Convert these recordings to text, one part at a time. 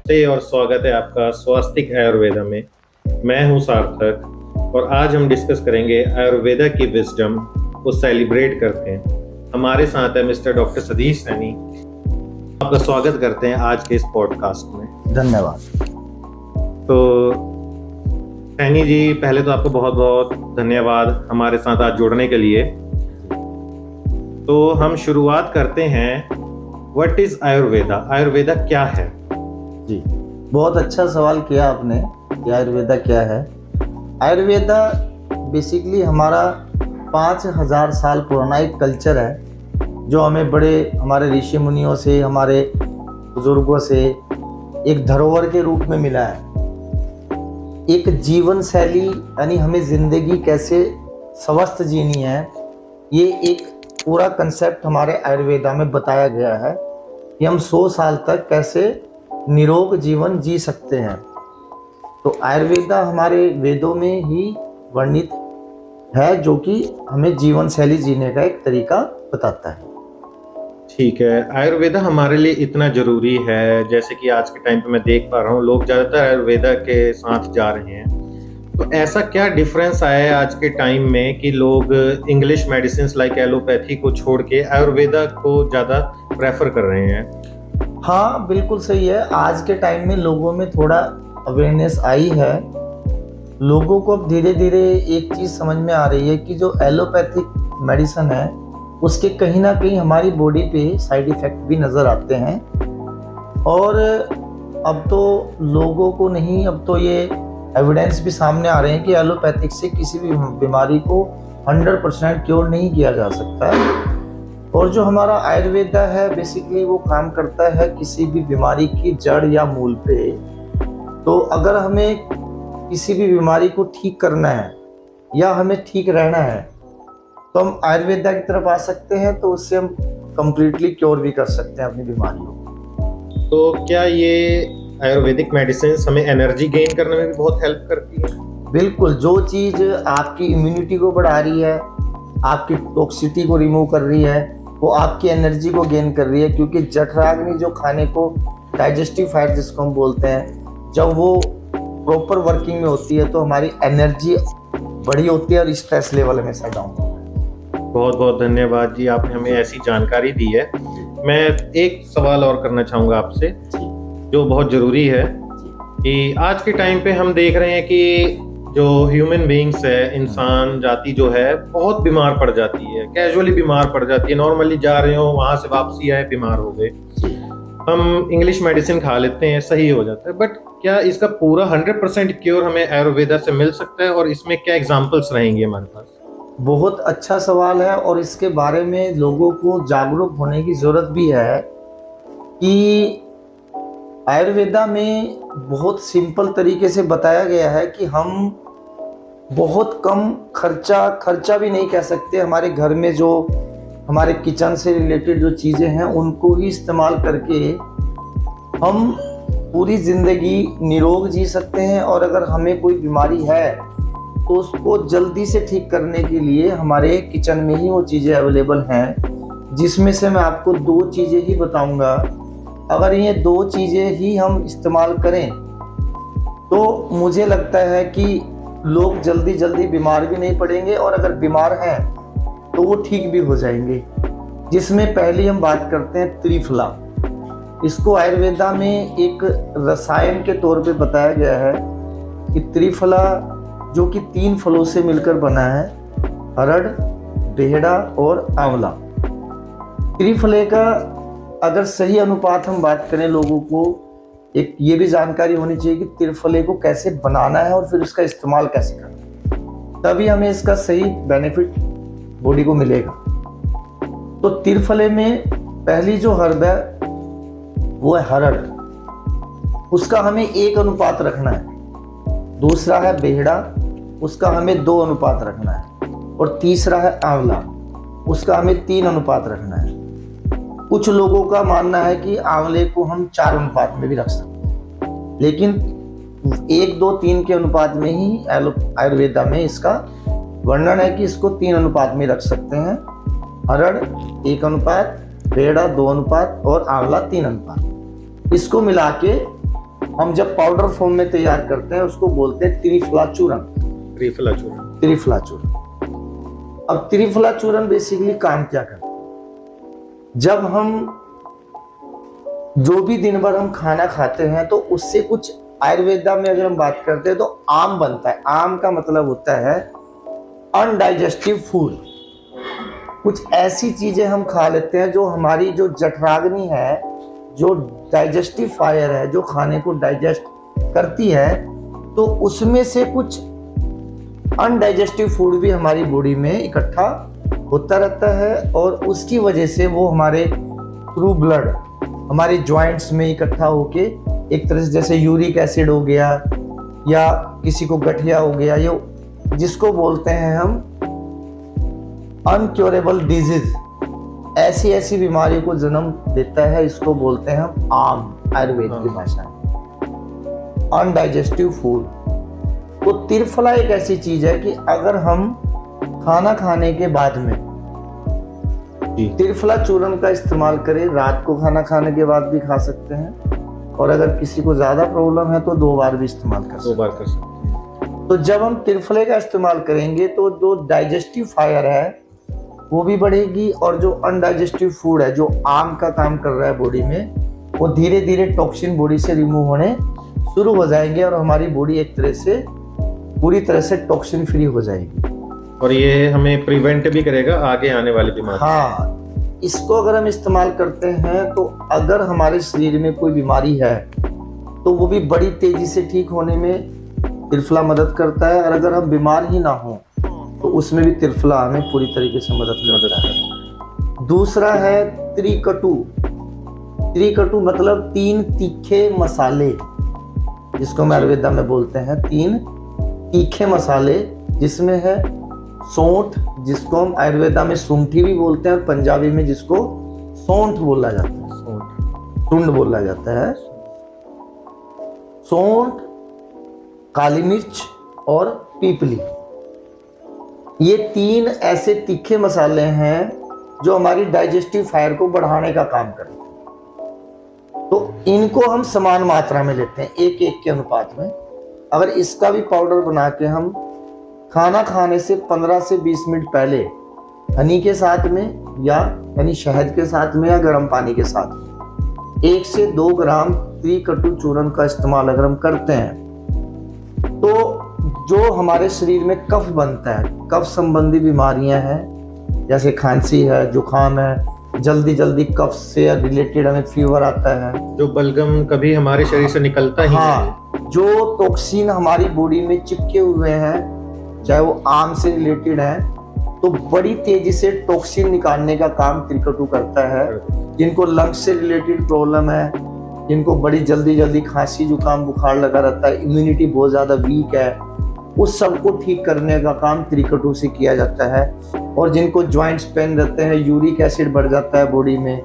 नमस्ते और स्वागत है आपका स्वास्तिक आयुर्वेदा में। मैं हूं सार्थक और आज हम डिस्कस करेंगे आयुर्वेदा की विजडम को सेलिब्रेट करते हैं। हमारे साथ है मिस्टर डॉक्टर सतीश सैनी। आपका स्वागत करते हैं आज के इस पॉडकास्ट में। धन्यवाद। तो सैनी जी, पहले तो आपको बहुत बहुत धन्यवाद हमारे साथ आज जुड़ने के लिए। तो हम शुरुआत करते हैं, व्हाट इज आयुर्वेदा? आयुर्वेदा क्या है? जी, बहुत अच्छा सवाल किया आपने कि आयुर्वेदा क्या है। आयुर्वेदा बेसिकली हमारा 5000 साल पुराना एक कल्चर है जो हमें हमारे ऋषि मुनियों से, हमारे बुजुर्गों से एक धरोहर के रूप में मिला है। एक जीवन शैली, यानी हमें ज़िंदगी कैसे स्वस्थ जीनी है, ये एक पूरा कंसेप्ट हमारे आयुर्वेदा में बताया गया है कि हम 100 साल तक कैसे निरोग जीवन जी सकते हैं। तो आयुर्वेदा हमारे वेदों में ही वर्णित है, जो कि हमें जीवन शैली जीने का एक तरीका बताता है। ठीक है, आयुर्वेदा हमारे लिए इतना जरूरी है, जैसे कि आज के टाइम पे मैं देख पा रहा हूँ लोग ज़्यादातर आयुर्वेदा के साथ जा रहे हैं। तो ऐसा क्या डिफरेंस आया है आज के टाइम में कि लोग इंग्लिश मेडिसिन लाइक एलोपैथी को छोड़ के आयुर्वेदा को ज़्यादा प्रेफर कर रहे हैं? हाँ, बिल्कुल सही है। आज के टाइम में लोगों में थोड़ा अवेयरनेस आई है। लोगों को अब धीरे धीरे एक चीज़ समझ में आ रही है कि जो एलोपैथिक मेडिसिन है उसके कहीं ना कहीं हमारी बॉडी पे साइड इफ़ेक्ट भी नज़र आते हैं। और अब तो लोगों को नहीं, अब तो ये एविडेंस भी सामने आ रहे हैं कि एलोपैथिक से किसी भी बीमारी को 100% क्योर नहीं किया जा सकता है। और जो हमारा आयुर्वेदा है बेसिकली वो काम करता है किसी भी बीमारी की जड़ या मूल पे। तो अगर हमें किसी भी बीमारी को ठीक करना है या हमें ठीक रहना है तो हम आयुर्वेदा की तरफ आ सकते हैं, तो उससे हम कंप्लीटली क्योर भी कर सकते हैं अपनी बीमारियों को। तो क्या ये आयुर्वेदिक मेडिसिन हमें एनर्जी गेन करने में भी बहुत हेल्प करती है? बिल्कुल, जो चीज़ आपकी इम्यूनिटी को बढ़ा रही है, आपकी टॉक्सिटी को रिमूव कर रही है, वो आपकी एनर्जी को गेन कर रही है। क्योंकि जठराग्नि जो खाने को, डाइजेस्टिव फायर जिसको हम बोलते हैं, जब वो प्रॉपर वर्किंग में होती है तो हमारी एनर्जी बड़ी होती है और स्ट्रेस लेवल हमेशा डाउन होता है। बहुत बहुत धन्यवाद जी, आपने हमें ऐसी जानकारी दी है। मैं एक सवाल और करना चाहूँगा आपसे, जो बहुत ज़रूरी है कि आज के टाइम पे हम देख रहे हैं कि जो ह्यूमन बीइंग्स है, इंसान जाति जो है, बहुत बीमार पड़ जाती है, कैजुअली बीमार पड़ जाती है। नॉर्मली जा रहे हो, वहाँ से वापसी आए, बीमार हो गए। हम इंग्लिश मेडिसिन खा लेते हैं, सही हो जाता है, बट क्या इसका पूरा 100% क्योर हमें आयुर्वेदा से मिल सकता है? और इसमें क्या एग्जाम्पल्स रहेंगे हमारे पास? बहुत अच्छा सवाल है और इसके बारे में लोगों को जागरूक होने की ज़रूरत भी है कि आयुर्वेदा में बहुत सिंपल तरीके से बताया गया है कि हम बहुत कम खर्चा भी नहीं कह सकते, हमारे घर में जो हमारे किचन से रिलेटेड जो चीज़ें हैं उनको ही इस्तेमाल करके हम पूरी ज़िंदगी निरोग जी सकते हैं। और अगर हमें कोई बीमारी है तो उसको जल्दी से ठीक करने के लिए हमारे किचन में ही वो चीज़ें अवेलेबल हैं, जिसमें से मैं आपको 2 चीज़ें ही बताऊंगा। अगर ये 2 चीज़ें ही हम इस्तेमाल करें तो मुझे लगता है कि लोग जल्दी जल्दी बीमार भी नहीं पड़ेंगे, और अगर बीमार हैं तो वो ठीक भी हो जाएंगे। जिसमें पहली हम बात करते हैं त्रिफला। इसको आयुर्वेदा में एक रसायन के तौर पे बताया गया है कि त्रिफला, जो कि 3 फलों से मिलकर बना है, हरड़, बेहड़ा और आंवला। त्रिफले का अगर सही अनुपात हम बात करें, लोगों को एक ये भी जानकारी होनी चाहिए कि त्रिफले को कैसे बनाना है और फिर उसका इस्तेमाल कैसे करना है, तभी हमें इसका सही बेनिफिट बॉडी को मिलेगा। तो त्रिफले में पहली जो हर्ब है वो है हरड़, उसका हमें 1 अनुपात रखना है। दूसरा है बेहड़ा, उसका हमें 2 अनुपात रखना है। और तीसरा है आंवला, उसका हमें 3 अनुपात रखना है। कुछ लोगों का मानना है कि आंवले को हम 4 अनुपात में भी रख सकते हैं, लेकिन 1, 2, 3 के अनुपात में ही आयुर्वेदा में इसका वर्णन है कि इसको 3 अनुपात में रख सकते हैं। हरड़ 1 अनुपात, बेहड़ा 2 अनुपात और आंवला 3 अनुपात। इसको मिला के हम जब पाउडर फॉर्म में तैयार करते हैं उसको बोलते हैं त्रिफला चूर्ण। त्रिफला चूर्ण। त्रिफला चूर्ण। अब त्रिफला चूर्ण बेसिकली काम क्या करता है? जब हम जो भी दिन भर हम खाना खाते हैं तो उससे कुछ आयुर्वेदा में अगर हम बात करते हैं तो आम बनता है। आम का मतलब होता है अनडाइजेस्टिव फूड। कुछ ऐसी चीजें हम खा लेते हैं जो हमारी जो जठराग्नि है, जो डाइजेस्टिव फायर है, जो खाने को डाइजेस्ट करती है, तो उसमें से कुछ अनडाइजेस्टिव फूड भी हमारी बॉडी में इकट्ठा होता रहता है और उसकी वजह से वो हमारे थ्रू ब्लड हमारे जॉइंट्स में इकट्ठा होके एक तरह से जैसे यूरिक एसिड हो गया या किसी को गठिया हो गया, ये जिसको बोलते हैं हम अनक्योरेबल डिजीज, ऐसी ऐसी बीमारियों को जन्म देता है। इसको बोलते हैं हम आम आयुर्वेद की भाषा में अनडाइजेस्टिव फूड। तो त्रिफला एक ऐसी चीज है कि अगर हम खाना खाने के बाद में त्रिफला चूर्ण का इस्तेमाल करें, रात को खाना खाने के बाद भी खा सकते हैं और अगर किसी को ज्यादा प्रॉब्लम है तो 2 बार भी इस्तेमाल कर सकते हैं। तो जब हम त्रिफले का इस्तेमाल करेंगे तो जो डाइजेस्टिव फायर है वो भी बढ़ेगी और जो अनडाइजेस्टिव फूड है जो आम का काम कर रहा है बॉडी में, वो धीरे धीरे टॉक्सिन बॉडी से रिमूव होने शुरू हो जाएंगे और हमारी बॉडी एक तरह से पूरी तरह से टॉक्सिन फ्री हो जाएगी और ये हमें प्रिवेंट भी करेगा आगे आने वाली बीमारी। हाँ, इसको अगर हम इस्तेमाल करते हैं तो अगर हमारे शरीर में कोई बीमारी है तो वो भी बड़ी तेजी से ठीक होने में त्रिफला मदद करता है और अगर हम बीमार ही ना हो तो उसमें भी त्रिफला हमें पूरी तरीके से मदद करता है। दूसरा है त्रिकटु। त्रिकटु मतलब 3 तीखे मसाले, जिसको हम आयुर्वेदा में बोलते हैं 3 तीखे मसाले, जिसमें है सौंठ, जिसको हम आयुर्वेदा में सूंठी भी बोलते हैं और पंजाबी में जिसको सौंठ बोला जाता है, सुंड बोला जाता है। सौंठ, काली मिर्च और पीपली, ये 3 ऐसे तीखे मसाले हैं जो हमारी डाइजेस्टिव फायर को बढ़ाने का काम करते हैं। तो इनको हम समान मात्रा में लेते हैं, 1-1 के अनुपात में। अगर इसका भी पाउडर बना के हम खाना खाने से 15 से 20 मिनट पहले हनी के साथ में या यानी शहद के साथ में या गर्म पानी के साथ में 1 से 2 ग्राम त्रिकटु चूर्ण का इस्तेमाल अगर हम करते हैं तो जो हमारे शरीर में कफ बनता है, कफ संबंधी बीमारियां हैं जैसे खांसी है, जुकाम है, जल्दी जल्दी कफ से रिलेटेड हमें फीवर आता है, जो बलगम कभी हमारे शरीर से निकलता ही नहीं, जो टॉक्सिन हमारी बॉडी में चिपके हुए हैं चाहे वो आम से रिलेटेड है, तो बड़ी तेजी से टॉक्सिन निकालने का काम त्रिकटु करता है। जिनको लंग्स से रिलेटेड प्रॉब्लम है, जिनको बड़ी जल्दी जल्दी खांसी जुकाम बुखार लगा रहता है, इम्यूनिटी बहुत ज़्यादा वीक है, उस सबको ठीक करने का काम त्रिकटु से किया जाता है। और जिनको जॉइंट्स पेन रहते हैं, यूरिक एसिड बढ़ जाता है बॉडी में,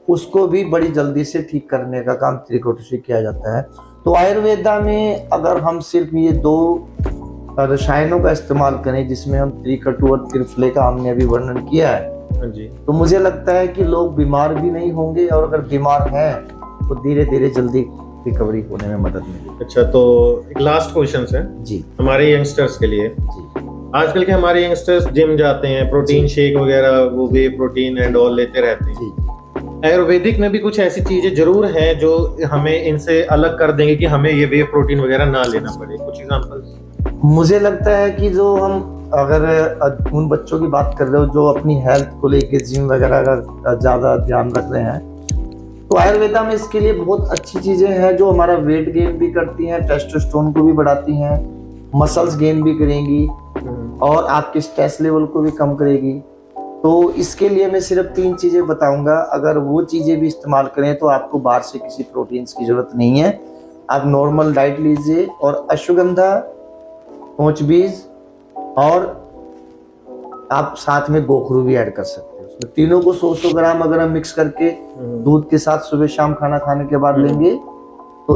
उसको भी बड़ी जल्दी से ठीक करने का काम त्रिकटु से किया जाता है। तो आयुर्वेदा में अगर हम सिर्फ ये 2 रसायनों का इस्तेमाल करें जिसमें हम त्रिकटु और त्रिफले का हमने अभी वर्णन किया है जी, तो मुझे लगता है कि लोग बीमार भी नहीं होंगे और अगर बीमार हैं तो धीरे धीरे जल्दी रिकवरी होने में मदद मिलेगी। अच्छा, तो एक लास्ट क्वेश्चन है जी हमारे यंगस्टर्स के लिए। जी आजकल के हमारे यंगस्टर्स जिम जाते हैं, प्रोटीन शेक वगैरह, वो वे प्रोटीन एंड ऑल लेते रहते हैं। जी आयुर्वेदिक में भी कुछ ऐसी चीजें जरूर हैं जो हमें इनसे अलग कर देंगे कि हमें ये वे प्रोटीन वगैरह ना लेना पड़े। कुछ एग्जांपल्स? मुझे लगता है कि जो हम अगर उन बच्चों की बात कर रहे हो जो अपनी हेल्थ को लेके जिम वगैरह का ज़्यादा ध्यान रख रहे हैं, तो आयुर्वेदा में इसके लिए बहुत अच्छी चीज़ें हैं जो हमारा वेट गेन भी करती हैं, टेस्टोस्टेरोन को भी बढ़ाती हैं, मसल्स गेन भी करेंगी और आपके स्ट्रेस लेवल को भी कम करेगी। तो इसके लिए मैं सिर्फ 3 चीज़ें बताऊंगा। अगर वो चीज़ें भी इस्तेमाल करें तो आपको बाहर से किसी प्रोटीन्स की ज़रूरत नहीं है। आप नॉर्मल डाइट लीजिए और अश्वगंधा, पोंच बीज और आप साथ में गोखरू भी ऐड कर सकते हैं। उसमें तीनों को 100-100 ग्राम अगर हम मिक्स करके दूध के साथ सुबह शाम खाना खाने के बाद लेंगे तो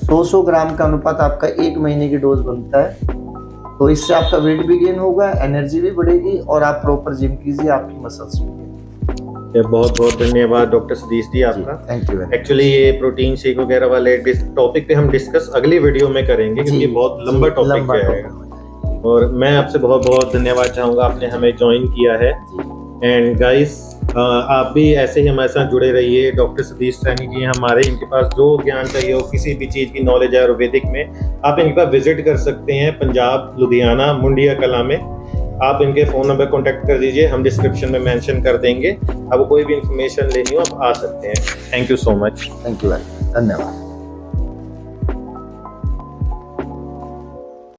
100-100 ग्राम का अनुपात आपका 1 महीने की डोज बनता है। तो इससे आपका वेट भी गेन होगा, एनर्जी भी बढ़ेगी और आप प्रॉपर जिम कीजिए, आपकी मसल्स भी गेन। ठीक है, बहुत बहुत धन्यवाद डॉक्टर सतीश जी आपका। Thank you. एक्चुअली ये प्रोटीन शेक वगैरह वाले टॉपिक पे हम डिस्कस अगली वीडियो में करेंगे क्योंकि बहुत लंबा टॉपिक है। और मैं आपसे बहुत बहुत धन्यवाद चाहूँगा, आपने हमें ज्वाइन किया है। एंड गाइस, आप भी ऐसे ही हमारे साथ जुड़े रहिए। डॉक्टर सतीश सैनी जी हमारे, इनके पास जो ज्ञान चाहिए हो, किसी भी चीज़ की नॉलेज है आयुर्वेदिक में, आप इनके पास विजिट कर सकते हैं। पंजाब, लुधियाना, मुंडिया कला में आप इनके फ़ोन नंबर कॉन्टैक्ट कर दीजिए, हम डिस्क्रिप्शन में मेंशन कर देंगे। आपको कोई भी इंफॉर्मेशन लेनी हो आप आ सकते हैं। Thank you so much. Thank you, धन्यवाद।